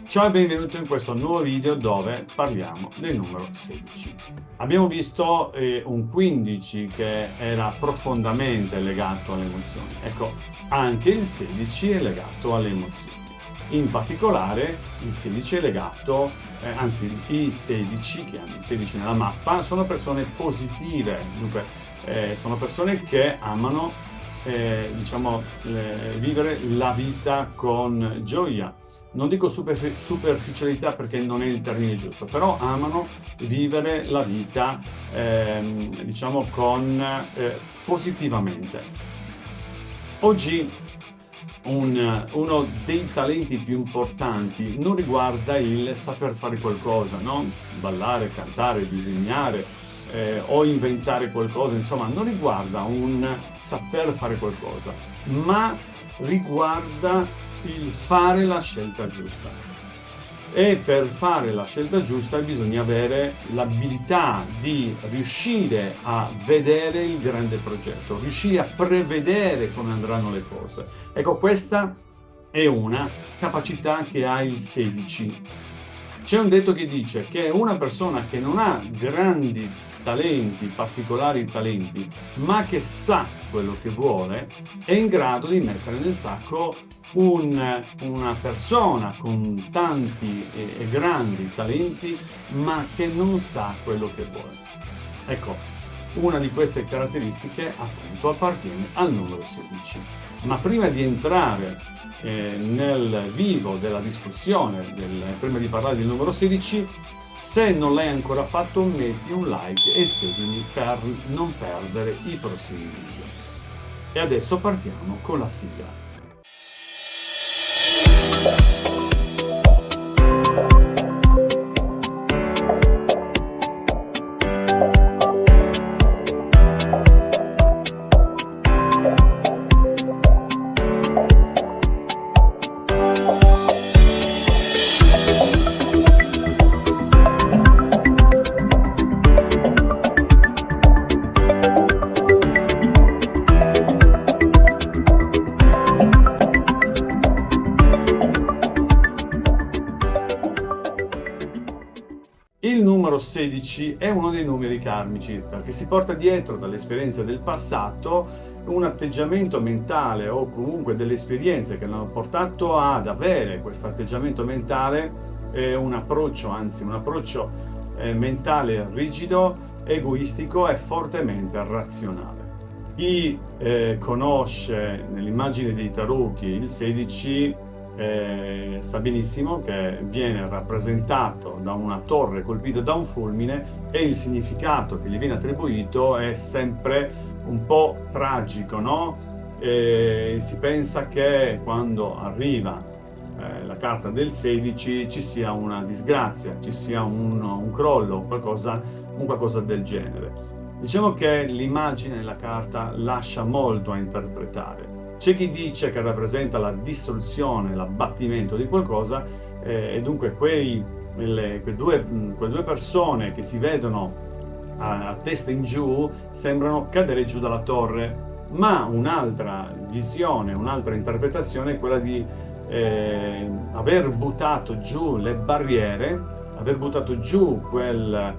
Ciao e benvenuto in questo nuovo video dove parliamo del numero 16. Abbiamo visto un 15 che era profondamente legato alle emozioni. Ecco, anche il 16 è legato alle emozioni. In particolare il 16 è legato, anzi i 16 che hanno il 16 nella mappa sono persone positive, dunque sono persone che amano vivere la vita con gioia. Non dico superficialità perché non è il termine giusto, però amano vivere la vita, positivamente. Oggi uno dei talenti più importanti non riguarda il saper fare qualcosa, no? Ballare, cantare, disegnare o inventare qualcosa, insomma, non riguarda un saper fare qualcosa, ma riguarda il fare la scelta giusta. E per fare la scelta giusta bisogna avere l'abilità di riuscire a vedere il grande progetto, riuscire a prevedere come andranno le cose. Ecco, questa è una capacità che ha il 16. C'è un detto che dice che una persona che non ha grandi talenti, particolari talenti, ma che sa quello che vuole, è in grado di mettere nel sacco una persona con tanti e grandi talenti, ma che non sa quello che vuole. Ecco, una di queste caratteristiche appunto appartiene al numero 16. Ma prima di entrare nel vivo della discussione, prima di parlare del numero 16, se non l'hai ancora fatto metti un like e seguimi per non perdere i prossimi video. E adesso partiamo con la sigla. Il numero 16 è uno dei numeri karmici perché si porta dietro dalle esperienze del passato un atteggiamento mentale o comunque delle esperienze che l'hanno portato ad avere questo atteggiamento mentale, un approccio mentale rigido, egoistico e fortemente razionale. Chi conosce nell'immagine dei tarochi il 16 sa benissimo che viene rappresentato da una torre colpita da un fulmine e il significato che gli viene attribuito è sempre un po' tragico, no? Si pensa che quando arriva la carta del 16 ci sia una disgrazia, ci sia un crollo, un qualcosa del genere. Diciamo che l'immagine della carta lascia molto a interpretare. C'è chi dice che rappresenta la distruzione, l'abbattimento di qualcosa e dunque quelle due persone che si vedono a testa in giù sembrano cadere giù dalla torre, ma un'altra visione, un'altra interpretazione è quella di aver buttato giù le barriere, aver buttato giù quel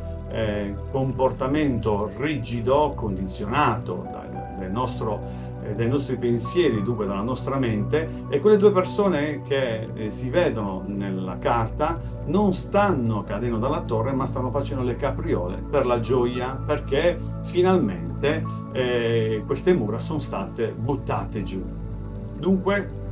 comportamento rigido, condizionato dai nostri pensieri, dunque dalla nostra mente, e quelle due persone che si vedono nella carta non stanno cadendo dalla torre, ma stanno facendo le capriole per la gioia, perché finalmente queste mura sono state buttate giù. Dunque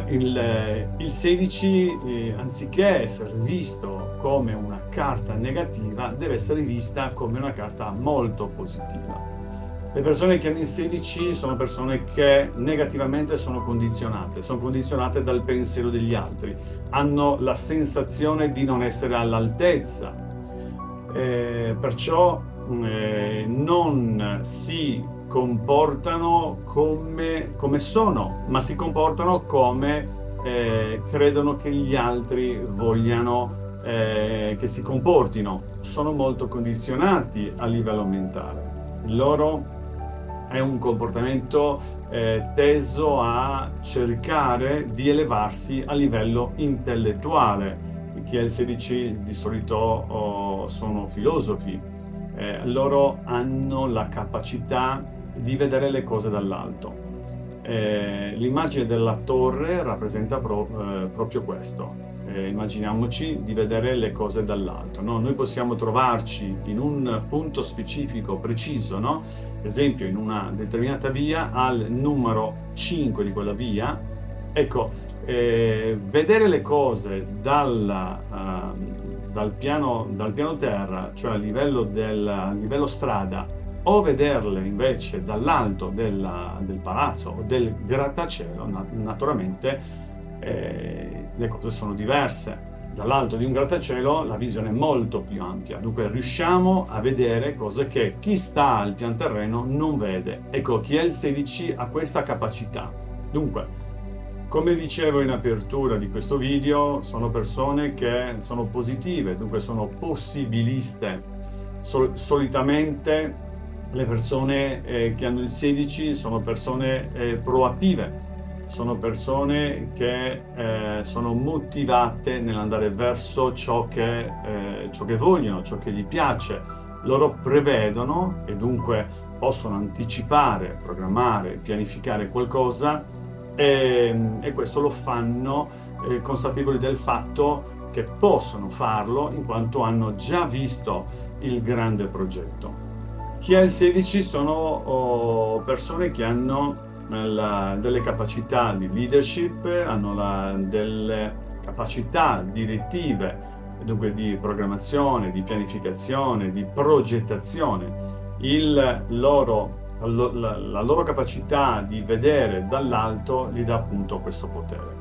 il 16, anziché essere visto come una carta negativa, deve essere vista come una carta molto positiva. Le persone che hanno il 16 sono persone che negativamente sono condizionate dal pensiero degli altri, hanno la sensazione di non essere all'altezza, perciò non si comportano come sono, ma si comportano come credono che gli altri vogliano che si comportino. Sono molto condizionati a livello mentale. Il loro è un comportamento teso a cercare di elevarsi a livello intellettuale. Chi è il 16 di solito sono filosofi, loro hanno la capacità di vedere le cose dall'alto. L'immagine della torre rappresenta proprio questo. Immaginiamoci di vedere le cose dall'alto, no? Noi possiamo trovarci in un punto specifico, preciso, no? Per esempio in una determinata via, al numero 5 di quella via. Ecco, vedere le cose dal piano terra, cioè a livello strada, o vederle invece dall'alto del palazzo o del grattacielo, naturalmente le cose sono diverse. Dall'alto di un grattacielo la visione è molto più ampia, dunque riusciamo a vedere cose che chi sta al pian terreno non vede. Ecco, chi è il 16 ha questa capacità. Dunque, come dicevo in apertura di questo video, sono persone che sono positive, dunque sono possibiliste. Solitamente le persone che hanno il 16 sono persone proattive, sono persone che sono motivate nell'andare verso ciò che vogliono, ciò che gli piace. Loro prevedono e dunque possono anticipare, programmare, pianificare qualcosa e questo lo fanno consapevoli del fatto che possono farlo in quanto hanno già visto il grande progetto. Chi ha il 16 sono persone che hanno delle capacità di leadership, hanno delle capacità direttive, dunque di programmazione, di pianificazione, di progettazione. La loro capacità di vedere dall'alto gli dà appunto questo potere.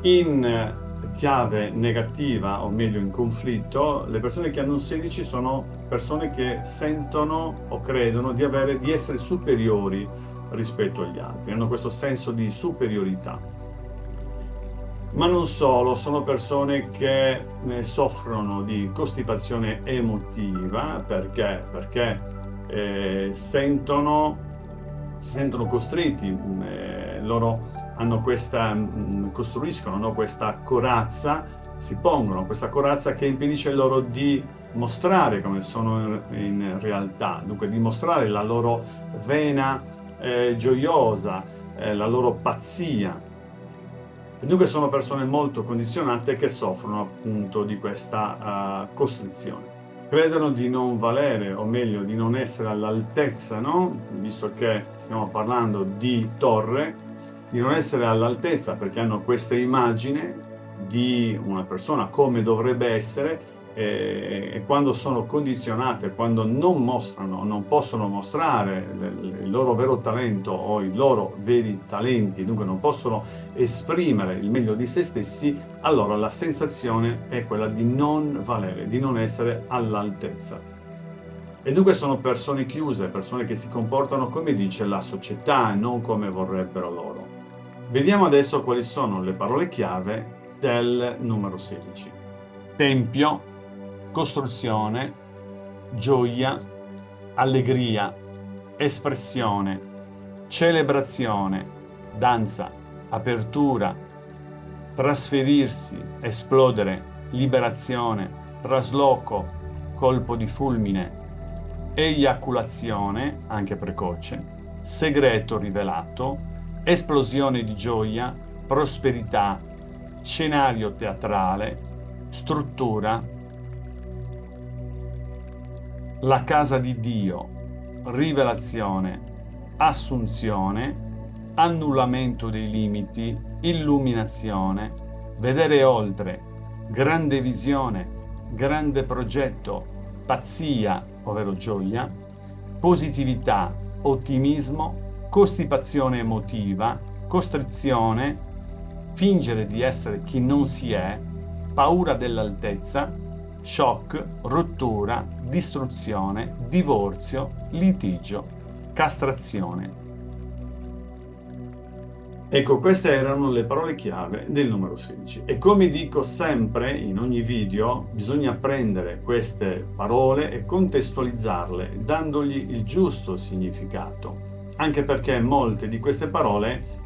In chiave negativa, o meglio in conflitto, le persone che hanno un 16 sono persone che sentono o credono di essere superiori rispetto agli altri, hanno questo senso di superiorità. Ma non solo, sono persone che soffrono di costipazione emotiva perché si sentono costretti, loro hanno costruiscono questa corazza, si pongono questa corazza che impedisce loro di mostrare come sono in realtà, dunque di mostrare la loro vena gioiosa, la loro pazzia. E dunque sono persone molto condizionate che soffrono appunto di questa costrizione. Credono di non valere, o meglio di non essere all'altezza, no? Visto che stiamo parlando di torre, di non essere all'altezza perché hanno questa immagine di una persona come dovrebbe essere e quando sono condizionate, quando non possono mostrare il loro vero talento o i loro veri talenti, dunque non possono esprimere il meglio di se stessi, allora la sensazione è quella di non valere, di non essere all'altezza. E dunque sono persone chiuse, persone che si comportano come dice la società e non come vorrebbero loro. Vediamo adesso quali sono le parole chiave del numero 16. Tempio, costruzione, gioia, allegria, espressione, celebrazione, danza, apertura, trasferirsi, esplodere, liberazione, trasloco, colpo di fulmine, eiaculazione, anche precoce, segreto rivelato, esplosione di gioia, prosperità, scenario teatrale, struttura, la casa di Dio, rivelazione, assunzione, annullamento dei limiti, illuminazione, vedere oltre, grande visione, grande progetto, pazzia, ovvero gioia, positività, ottimismo, costipazione emotiva, costrizione, fingere di essere chi non si è, paura dell'altezza, shock, rottura, distruzione, divorzio, litigio, castrazione. Ecco, queste erano le parole chiave del numero 16. E come dico sempre in ogni video, bisogna prendere queste parole e contestualizzarle, dandogli il giusto significato. anche perché molte di queste parole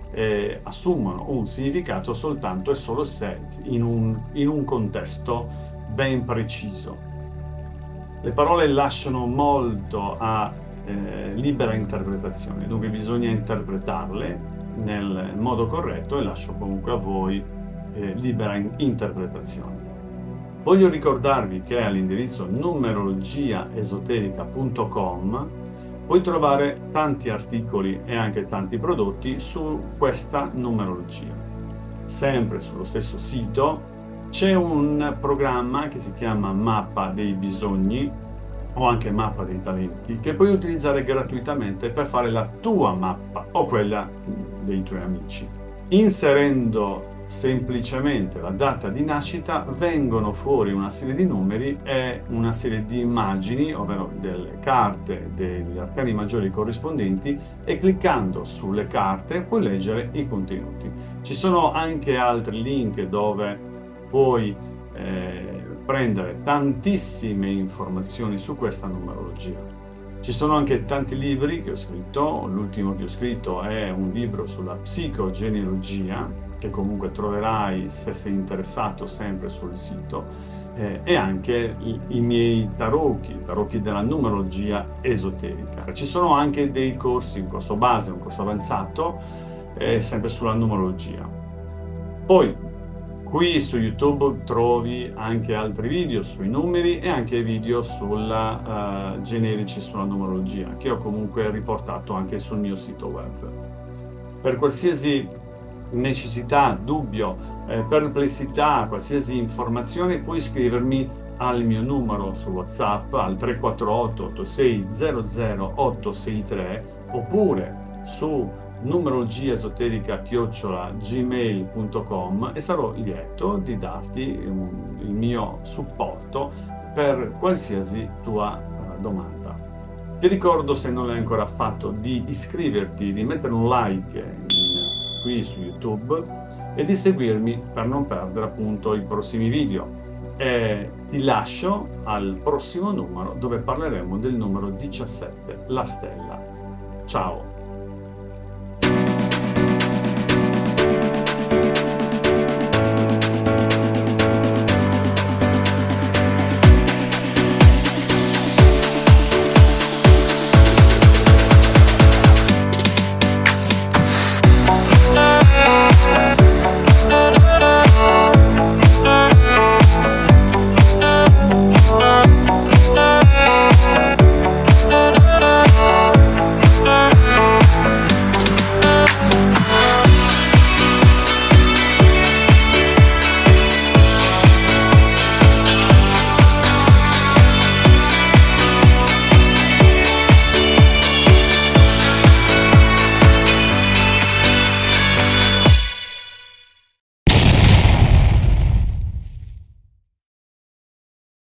assumono un significato soltanto e solo se in un contesto ben preciso. Le parole lasciano molto a libera interpretazione, dunque bisogna interpretarle nel modo corretto e lascio comunque a voi libera interpretazione. Voglio ricordarvi che all'indirizzo numerologiaesoterica.com puoi trovare tanti articoli e anche tanti prodotti su questa numerologia. Sempre sullo stesso sito c'è un programma che si chiama Mappa dei bisogni o anche Mappa dei talenti che puoi utilizzare gratuitamente per fare la tua mappa o quella dei tuoi amici. Inserendo semplicemente la data di nascita vengono fuori una serie di numeri e una serie di immagini, ovvero delle carte degli arcani maggiori corrispondenti, e cliccando sulle carte puoi leggere i contenuti. Ci sono anche altri link dove puoi prendere tantissime informazioni su questa numerologia. Ci sono anche tanti libri che ho scritto, l'ultimo che ho scritto è un libro sulla psicogenealogia, che comunque troverai se sei interessato sempre sul sito, e anche i miei tarocchi della numerologia esoterica. Ci sono anche dei corsi, un corso base, un corso avanzato, sempre sulla numerologia. Poi, qui su YouTube trovi anche altri video sui numeri e anche video generici sulla numerologia, che ho comunque riportato anche sul mio sito web. Per qualsiasi necessità, dubbio, perplessità, qualsiasi informazione, puoi scrivermi al mio numero su WhatsApp al 348 8600 863 oppure su numerologiaesoterica@gmail.com e sarò lieto di darti il mio supporto per qualsiasi tua domanda. Ti ricordo, se non l'hai ancora fatto, di iscriverti, di mettere un like qui su YouTube e di seguirmi per non perdere appunto i prossimi video. E ti lascio al prossimo numero dove parleremo del numero 17, la stella. Ciao!